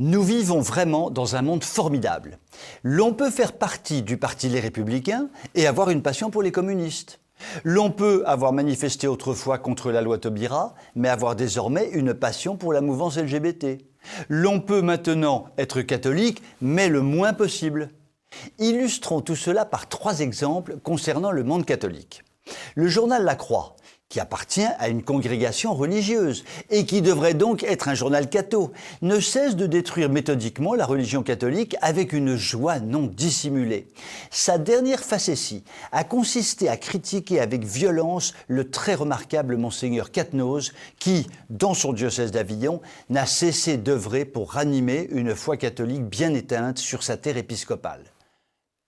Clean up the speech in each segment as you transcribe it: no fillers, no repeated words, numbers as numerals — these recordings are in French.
Nous vivons vraiment dans un monde formidable. L'on peut faire partie du Parti Les Républicains et avoir une passion pour les communistes. L'on peut avoir manifesté autrefois contre la loi Taubira, mais avoir désormais une passion pour la mouvance LGBT. L'on peut maintenant être catholique, mais le moins possible. Illustrons tout cela par 3 exemples concernant le monde catholique. Le journal La Croix, qui appartient à une congrégation religieuse et qui devrait donc être un journal catho, ne cesse de détruire méthodiquement la religion catholique avec une joie non dissimulée. Sa dernière facétie a consisté à critiquer avec violence le très remarquable Monseigneur Quatennose qui, dans son diocèse d'Avignon, n'a cessé d'œuvrer pour ranimer une foi catholique bien éteinte sur sa terre épiscopale.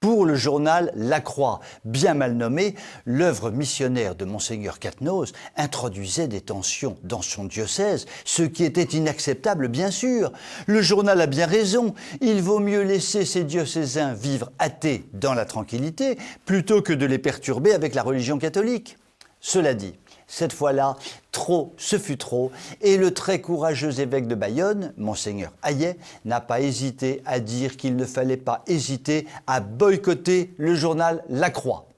Pour le journal La Croix, bien mal nommé, l'œuvre missionnaire de Monseigneur Quatennose introduisait des tensions dans son diocèse, ce qui était inacceptable bien sûr. Le journal a bien raison, il vaut mieux laisser ses diocésains vivre athées dans la tranquillité plutôt que de les perturber avec la religion catholique. Cela dit, cette fois-là, trop, ce fut trop, et le très courageux évêque de Bayonne, Monseigneur Hayet, n'a pas hésité à dire qu'il ne fallait pas hésiter à boycotter le journal La Croix.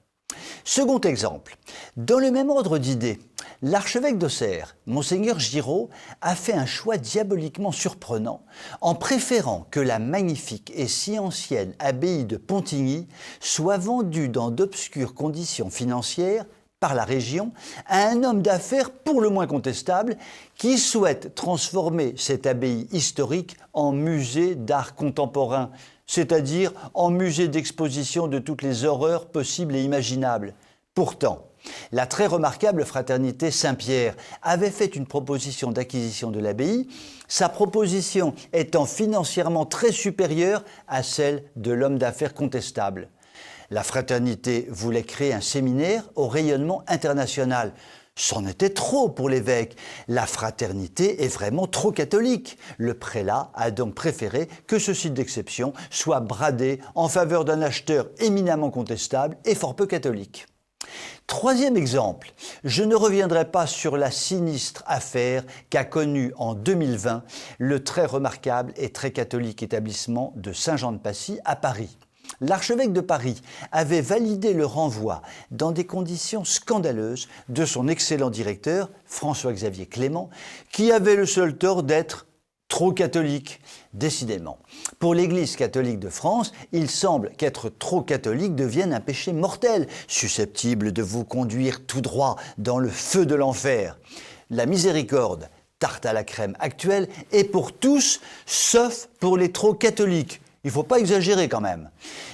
Second exemple, dans le même ordre d'idées, l'archevêque d'Auxerre, Monseigneur Giraud, a fait un choix diaboliquement surprenant en préférant que la magnifique et si ancienne abbaye de Pontigny soit vendue dans d'obscures conditions financières par la région à un homme d'affaires pour le moins contestable qui souhaite transformer cette abbaye historique en musée d'art contemporain, c'est-à-dire en musée d'exposition de toutes les horreurs possibles et imaginables. Pourtant, la très remarquable fraternité Saint-Pierre avait fait une proposition d'acquisition de l'abbaye, sa proposition étant financièrement très supérieure à celle de l'homme d'affaires contestable. La fraternité voulait créer un séminaire au rayonnement international. C'en était trop pour l'évêque. La fraternité est vraiment trop catholique. Le prélat a donc préféré que ce site d'exception soit bradé en faveur d'un acheteur éminemment contestable et fort peu catholique. Troisième exemple, je ne reviendrai pas sur la sinistre affaire qu'a connue en 2020 le très remarquable et très catholique établissement de Saint-Jean-de-Passy à Paris. L'archevêque de Paris avait validé le renvoi dans des conditions scandaleuses de son excellent directeur, François-Xavier Clément, qui avait le seul tort d'être trop catholique. Décidément, pour l'Église catholique de France, il semble qu'être trop catholique devienne un péché mortel, susceptible de vous conduire tout droit dans le feu de l'enfer. La miséricorde, tarte à la crème actuelle, est pour tous, sauf pour les trop catholiques. Il ne faut pas exagérer quand même.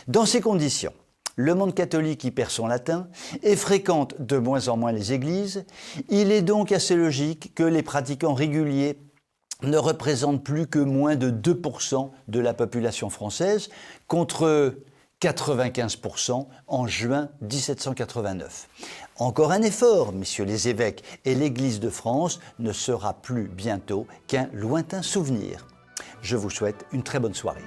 Dans ces conditions, le monde catholique y perd son latin et fréquente de moins en moins les églises. Il est donc assez logique que les pratiquants réguliers ne représentent plus que moins de 2% de la population française contre 95% en juin 1789. Encore un effort, messieurs les évêques, et l'Église de France ne sera plus bientôt qu'un lointain souvenir. Je vous souhaite une très bonne soirée.